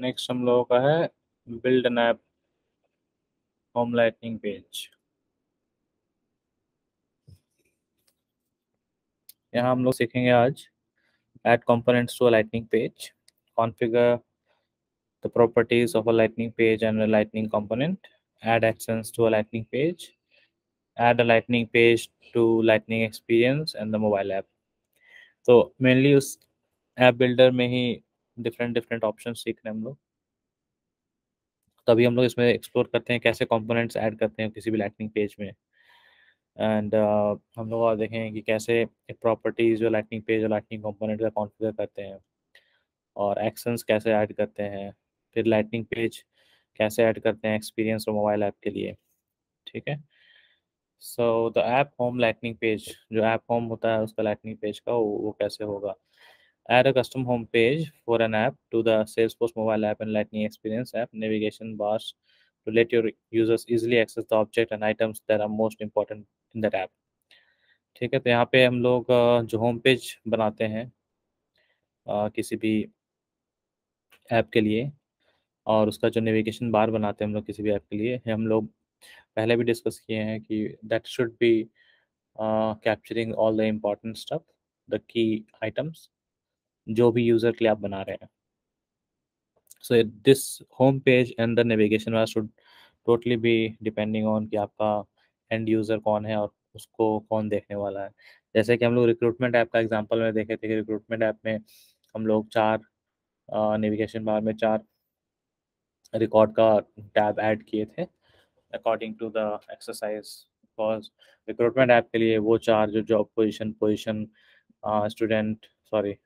Next हम लोगों का है build an app home lightning page. यहाँ हम लोग सीखेंगे आज add components to a lightning page, configure the properties of a lightning page and a lightning component, add actions to a lightning page, add a lightning page to lightning experience and the mobile app। तो mainly उस app builder में ही different different option सीख रहे हैं हम लोग। तभी हम लोग इसमें एक्सप्लोर करते हैं कैसे कंपोनेंट्स ऐड करते हैं किसी भी लाइटनिंग पेज में। एंड हम लोग और देखेंगे कि कैसे प्रॉपर्टीज जो लाइटनिंग पेज और लाइटनिंग कंपोनेंट का कॉन्फ़िगर करते हैं और एक्शंस कैसे ऐड करते हैं, फिर लाइटनिंग पेज कैसे ऐड करते हैं एक्सपीरियंस और मोबाइल ऐप के लिए। ठीक है। So the app home lightning page, जो ऐप होम होता है उसका लाइटनिंग पेज का वो कैसे होगा। Add a custom home page for an app to the Salesforce mobile app and Lightning Experience app navigation bars to let your users easily access the object and items that are most important in that app। ठीक है। तो यहाँ पे हम लोग जो home page बनाते हैं किसी भी ऐप के लिए और उसका जो नेविगेशन बार बनाते हैं हम लोग किसी भी ऐप के लिए, हम लोग पहले भी डिस्कस किए हैं कि that should be capturing all the important stuff, the key items जो भी यूज़र के लिए आप बना रहे हैं। So this home page and the navigation bar should totally be depending on कि आपका एंड यूज़र कौन है और उसको कौन देखने वाला है। जैसे कि हम लोग रिक्रूटमेंट ऐप का एग्जांपल में देखे थे कि रिक्रूटमेंट ऐप में हम लोग 4 नेविगेशन बार में 4 रिकॉर्ड का टैब ऐड किए थे according to the exercise. Because recruitment app के लिए वो 4 जो job position student sorry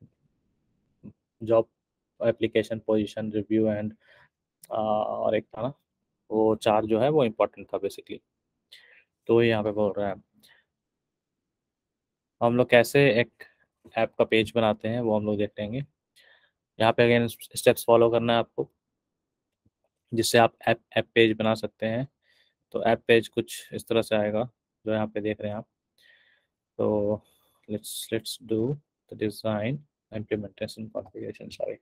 job application position review and और एक था ना, वो 4 जो है वो इम्पोर्टेंट था बेसिकली। तो ये यहाँ पे बोल रहा है हम लोग कैसे एक ऐप का पेज बनाते हैं वो हम लोग देख लेंगे। यहाँ पे अगेन स्टेप्स फॉलो करना है आपको जिससे आप ऐप ऐप पेज बना सकते हैं। तो ऐप पेज कुछ इस तरह से आएगा जो यहाँ पे देख रहे हैं आप। तो let's do the design implementation configuration sorry.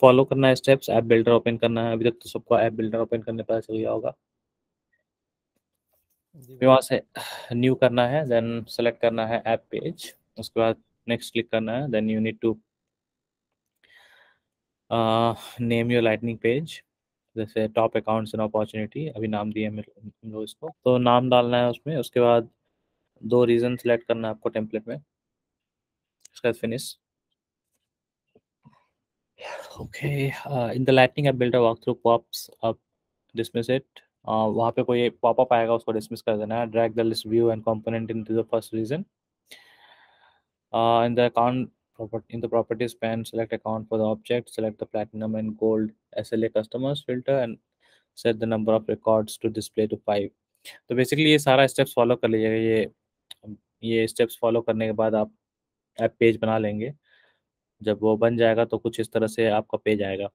Follow करना है स्टेप्स, ऐप बिल्डर ओपन करना है। अभी तक तो सबको ऐप बिल्डर ओपन करने पता चल गया होगा। फिर वहाँ से न्यू करना है, देन सेलेक्ट करना है ऐप पेज, उसके बाद नेक्स्ट क्लिक करना है, then you need to name your lightning page. जैसे टॉप अकाउंट्स एंड अपॉर्चुनिटी अभी नाम दिए हम लोग इसको, तो नाम डालना है उसमें। उसके बाद 2 रीजन सेलेक्ट करना है आपको टेम्पलेट में, उसके बाद finish. Okay. In the lightning app builder walk through pops up, dismiss it. वहाँ पे कोई पॉपअप आएगा उसको डिसमिस कर देना है। Drag the list view and component into the first region. In the account in the properties pane, select account for the object, select the platinum and gold SLA customers filter and set the number of records to display to 5। तो basically ये सारा steps follow कर लीजिएगा। ये steps follow करने के बाद आप ऐप पेज बना लेंगे। जब वो बन जाएगा तो कुछ इस तरह से आपका पेज आएगा।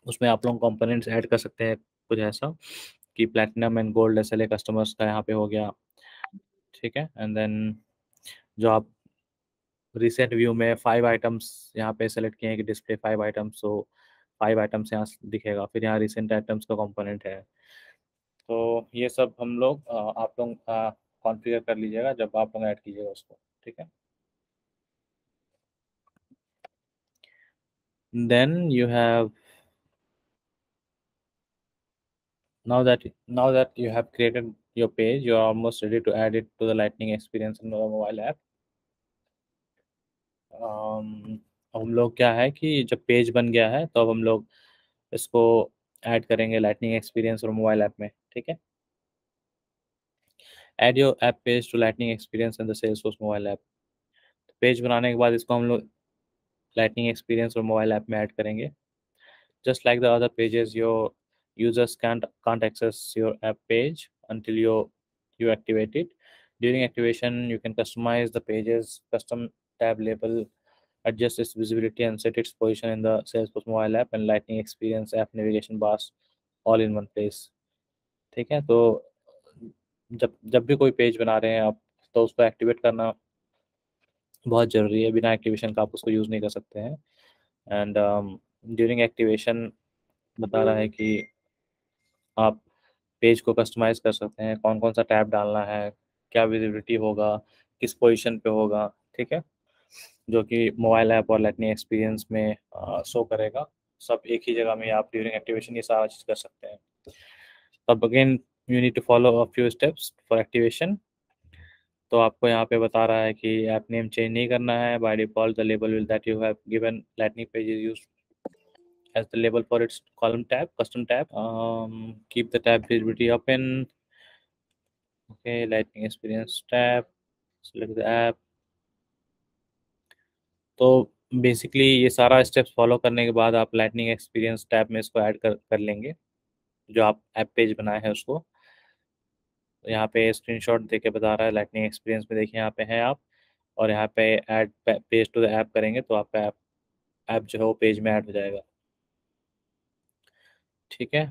उसमें आप लोग कंपोनेंट्स ऐड कर सकते हैं कुछ ऐसा कि platinum and gold SLA customers का यहाँ पे हो गया। ठीक है। एंड देन जो आप रिसेंट व्यू में 5 आइटम्स यहाँ पे सेलेक्ट किए हैं कि डिस्प्ले 5 आइटम्स, तो 5 आइटम्स यहाँ दिखेगा। फिर यहाँ रिसेंट आइटम्स का कंपोनेंट है। तो ये सब हम लोग आप लोग कॉन्फ़िगर कर लीजिएगा जब आप लोग ऐड कीजिएगा उसको। ठीक है। Then you have now that you have created your page, you are almost ready to add it to the lightning experience in your mobile app। हम लोग क्या है कि जब पेज बन गया है तो अब हम लोग इसको ऐड करेंगे लाइटनिंग एक्सपीरियंस और मोबाइल ऐप में। ठीक है। Add your app page to lightning experience in the Salesforce mobile app. Page बनाने के बाद इसको हम लोग लाइटनिंग एक्सपीरियंस और मोबाइल ऐप में ऐड करेंगे। Just like the other pages, your users can't access your app page until you activate it। During activation you can customize the page's custom tab label, adjust its visibility and set its position in the Salesforce mobile app and lightning experience app navigation bars all in one place। ठीक है। तो जब जब भी कोई page बना रहे हैं आप तो उसको एक्टिवेट करना बहुत ज़रूरी है। बिना एक्टिवेशन का आप उसको यूज़ नहीं कर सकते हैं। एंड ड्यूरिंग एक्टिवेशन बता रहा है कि आप पेज को कस्टमाइज कर सकते हैं, कौन कौन सा टैब डालना है, क्या विजिबिलिटी होगा, किस पोजीशन पे होगा, ठीक है, जो कि मोबाइल ऐप और लाइटनिंग एक्सपीरियंस में शो करेगा। सब एक ही जगह में आप ड्यूरिंग एक्टिवेशन ये सारा चीज़ कर सकते हैं। तब again you need to follow a few steps for activation. तो आपको यहाँ पे बता रहा है कि ऐप नेम चेंज नहीं करना है। By default the label will that you have given lightning page is used as the label for its column tab, custom tab. Keep the tab visibility open. Okay, lightning experience tab. Select the app. तो basically ये सारा steps follow करने के बाद आप lightning experience tab में इसको add कर लेंगे, जो आप ऐप पेज बनाए हैं उसको। तो यहाँ पे स्क्रीनशॉट देके बता रहा है लाइटनिंग एक्सपीरियंस में, देखिए यहाँ पे हैं आप, और यहाँ पे add page to the app करेंगे तो आपका ऐप जो है वो पेज में ऐड हो जाएगा। ठीक है।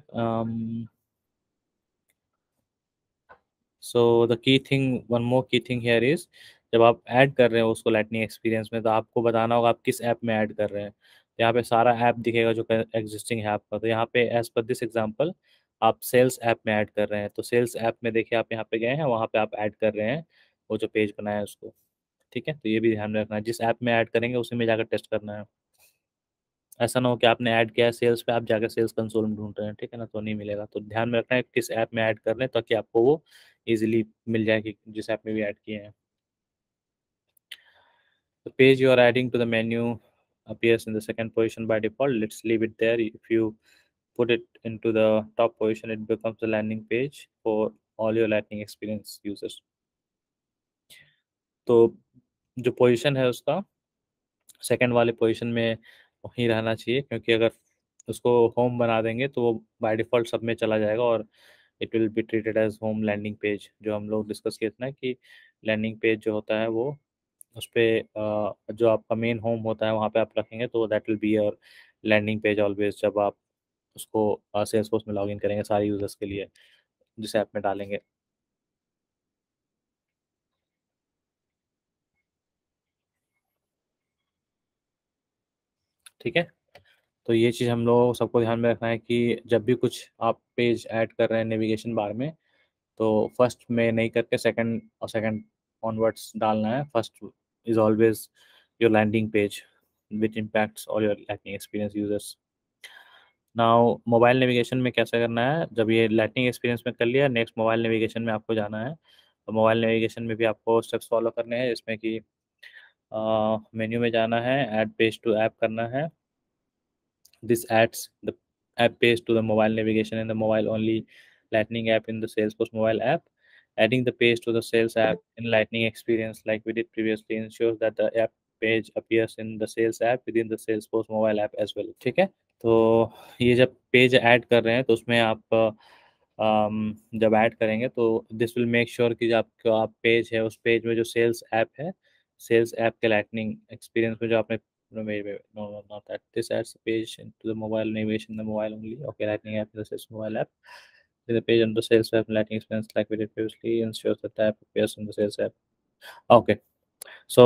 So the key thing, one more key thing here is, जब आप ऐड कर रहे हो उसको लाइटनिंग एक्सपीरियंस में, तो आपको बताना होगा आप किस ऐप में ऐड कर रहे हैं। तो यहाँ पे सारा ऐप दिखेगा जो एग्जिस्टिंग है आपका। तो यहाँ पे एज पर दिस एग्जांपल आप सेल्स ऐप में ऐड कर रहे हैं, तो सेल्स ऐप में देखिए आप यहाँ पे गए हैं, वहाँ पे आप ऐड कर रहे हैं वो जो पेज बनाया है उसको। ठीक है, तो ये भी ध्यान में रखना है, जिस ऐप में ऐड करेंगे उसी में जाकर टेस्ट करना है। ऐसा ना हो कि आपने ऐड किया है सेल्स पे, आप जाकर सेल्स कंसोल में ढूंढ रहे हैं, ठीक है ना, तो नहीं मिलेगा। तो ध्यान में रखना है किस ऐप में ऐड कर रहे हैं, ताकि आपको वो इजीली मिल जाए कि जिस ऐप में भी ऐड किए हैं। The page you are adding to the menu appears in the second position by default. Let's leave it there. If you put it into the top position, it becomes the landing page for all your Lightning experience users. तो जो position है उसका second वाले position में ही रहना चाहिए, क्योंकि अगर उसको होम बना देंगे तो वो बाय डिफ़ॉल्ट सब में चला जाएगा और it will be treated as home landing page. जो हम लोग डिस्कस किए थे ना कि लैंडिंग पेज जो होता है वो उसपे जो आपका मेन होम होता है वहाँ पे आप रखेंगे, तो that will be your landing page always, जब आप उसको सेल्सफोर्स में लॉगिन करेंगे सारे यूज़र्स के लिए जिस ऐप में डालेंगे। ठीक है? तो ये चीज़ हम लोगों को सबको ध्यान में रखना है कि जब भी कुछ आप पेज ऐड कर रहे हैं नेविगेशन बार में, तो फर्स्ट में नहीं करके सेकंड और सेकंड ऑनवर्ड्स डालना है। First is always your landing page which impacts all your lightning experience users. Now mobile navigation में कैसे करना है, जब ये लाइटनिंग एक्सपीरियंस में कर लिया, नेक्स्ट मोबाइल नेविगेशन में आपको जाना है। तो मोबाइल नेविगेशन में भी आपको स्टेप्स फॉलो करने हैं, जिसमें कि मेन्यू में जाना है, ऐड पेज टू ऐप करना है। This adds the app page to the mobile navigation in the mobile only Lightning app in the Salesforce mobile app. Adding the page to the sales app in Lightning experience like we did previously ensures that the app page appears in the sales app within the Salesforce mobile app as well। ठीक है, तो ये जब page add कर रहे हैं तो उसमें आप जब ऐड करेंगे तो दिस विल मेक श्योर कि जो आपका आप पेज है उस पेज में जो सेल्स ऐप है, सेल्स ऐप के लाइटनिंग एक्सपीरियंस में जो आपने no, wait, no, no, not that. This adds the page into the mobile navigation, the mobile only. Okay, Lightning app is a sales mobile app. With the page on the sales app, Lightning experience like we did previously ensures that the app appears in the sales app. Okay, so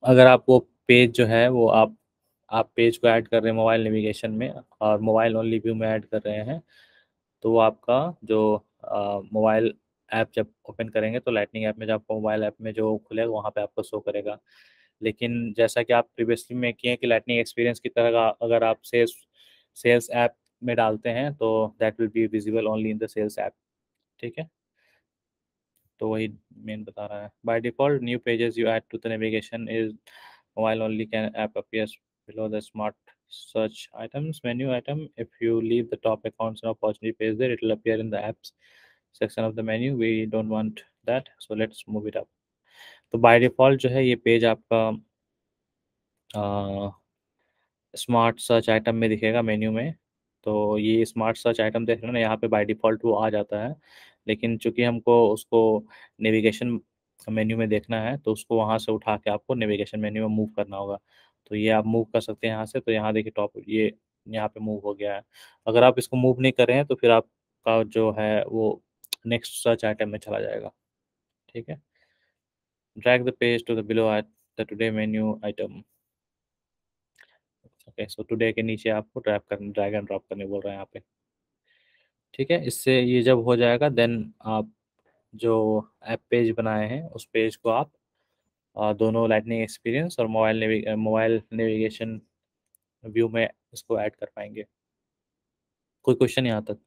अगर आप वो page जो है वो आप page को add कर रहे हैं मोबाइल नेविगेशन में और मोबाइल ओनली व्यू में ऐड कर रहे हैं, तो वो आपका जो मोबाइल ऐप जब ओपन करेंगे तो लाइटनिंग ऐप में जब आपको मोबाइल ऐप में जो खुलेगा वहाँ पे आपको शो करेगा। लेकिन जैसा कि आप प्रीवियसली में किए हैं कि लाइटनिंग एक्सपीरियंस की तरह का अगर आप सेल्स सेल्स ऐप में डालते हैं तो that will be visible only in the sales app. ठीक है, तो वही मेन बता रहा है। By default new pages you add to the navigation is mobile only can app appears below the smart search items menu item. If you leave the top accounts and opportunity page there, it will appear in the apps section of the menu. We don't want that, so let's move it up. तो by default जो है ये page आपका smart search item में दिखेगा menu में। तो ये स्मार्ट सर्च आइटम देख रहे हैं ना, यहाँ पे बाय डिफ़ॉल्ट वो आ जाता है। लेकिन चूँकि हमको उसको नेविगेशन मेन्यू में देखना है, तो उसको वहाँ से उठा के आपको नेविगेशन मेन्यू में मूव करना होगा। तो ये आप मूव कर सकते हैं यहाँ से। तो यहाँ देखिए टॉप ये यहाँ पे मूव हो गया है। अगर आप इसको मूव नहीं कर रहे हैं तो फिर आपका जो है वो नेक्स्ट सर्च आइटम में चला जाएगा। ठीक है? Drag the page to the below at the today menu item. Okay, so today के नीचे आपको ड्रैग एंड ड्रॉप करने बोल रहे हैं यहाँ पे। ठीक है, इससे ये जब हो जाएगा देन आप जो ऐप पेज बनाए हैं उस पेज को आप दोनों लाइटनिंग एक्सपीरियंस और मोबाइल नेविगेशन व्यू में इसको ऐड कर पाएंगे। कोई क्वेश्चन यहाँ तक?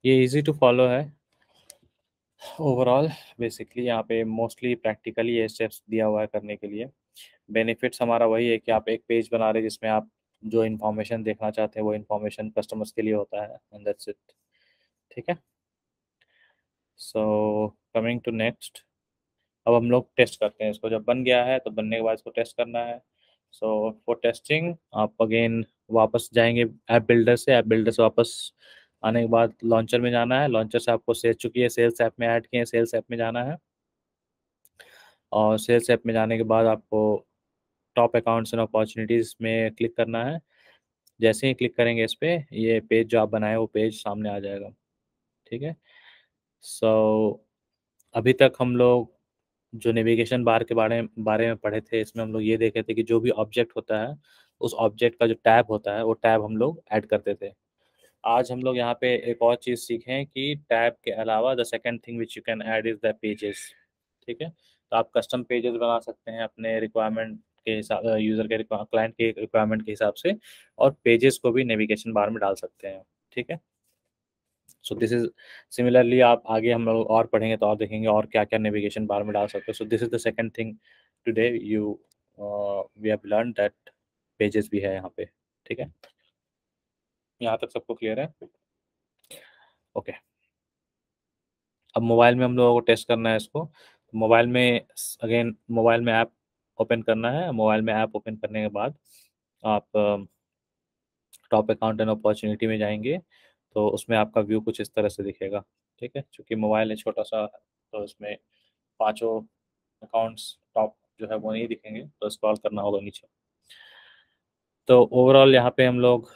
ये इजी टू फॉलो है ओवरऑल। बेसिकली यहाँ पे मोस्टली प्रैक्टिकली ये स्टेप्स दिया हुआ है करने के लिए। बेनिफिट्स हमारा वही है कि आप एक पेज बना रहे हैं जिसमें आप जो इन्फॉर्मेशन देखना चाहते हैं वो इन्फॉर्मेशन कस्टमर्स के लिए होता है, एंड दैट्स इट। ठीक है, सो कमिंग टू नेक्स्ट, अब हम लोग टेस्ट करते हैं इसको। जब बन गया है तो बनने के बाद इसको टेस्ट करना है। सो फॉर टेस्टिंग आप अगेन वापस जाएंगे ऐप बिल्डर से। ऐप बिल्डर से वापस आने के बाद लॉन्चर में जाना है। लॉन्चर से आपको सेल चुकी है, सेल्स ऐप में ऐड किए हैं, सेल्स ऐप में जाना है। और सेल्स ऐप में जाने के बाद आपको टॉप अकाउंट्स एंड अपॉर्चुनिटीज़ में क्लिक करना है। जैसे ही क्लिक करेंगे इस पे, ये पेज जो आप बनाए वो पेज सामने आ जाएगा। ठीक है, सो अभी तक हम लोग जो नेविगेशन बार के बारे में पढ़े थे, इसमें हम लोग ये देखे थे कि जो भी ऑब्जेक्ट होता है उस ऑब्जेक्ट का जो टैब होता है वो टैब हम लोग ऐड करते थे। आज हम लोग यहाँ पे एक और चीज़ सीखें कि टैब के अलावा the second thing which you can add is the pages. ठीक है, तो आप कस्टम पेजेस बना सकते हैं अपने रिक्वायरमेंट के हिसाब, यूज़र के क्लाइंट के रिक्वायरमेंट के हिसाब से, और पेजेस को भी नेविगेशन बार में डाल सकते हैं। ठीक है, सो दिस इज सिमिलरली आप आगे हम लोग और पढ़ेंगे तो और देखेंगे और क्या क्या नेविगेशन बार में डाल सकते हो। So this is the second thing today you we have learn that pages भी है यहाँ पे। ठीक है, यहाँ तक सबको क्लियर है? ओके, अब मोबाइल में हम लोगों को टेस्ट करना है इसको। मोबाइल में अगेन मोबाइल में ऐप ओपन करना है। मोबाइल में ऐप ओपन करने के बाद आप टॉप अकाउंट एंड अपॉर्चुनिटी में जाएंगे तो उसमें आपका व्यू कुछ इस तरह से दिखेगा। ठीक है, क्योंकि मोबाइल है छोटा सा तो इसमें पांचों अकाउंट्स टॉप जो है वो नहीं दिखेंगे, तो स्क्रॉल करना होगा नीचे। तो ओवरऑल यहाँ पे हम लोग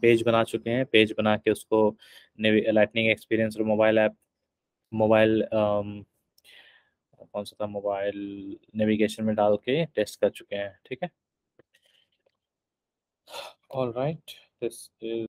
पेज बना चुके हैं। पेज बना के उसको लाइटनिंग एक्सपीरियंस और मोबाइल ऐप, मोबाइल कौन सा था, मोबाइल नेविगेशन में डाल के टेस्ट कर चुके हैं। ठीक है, ऑल राइट, दिस इज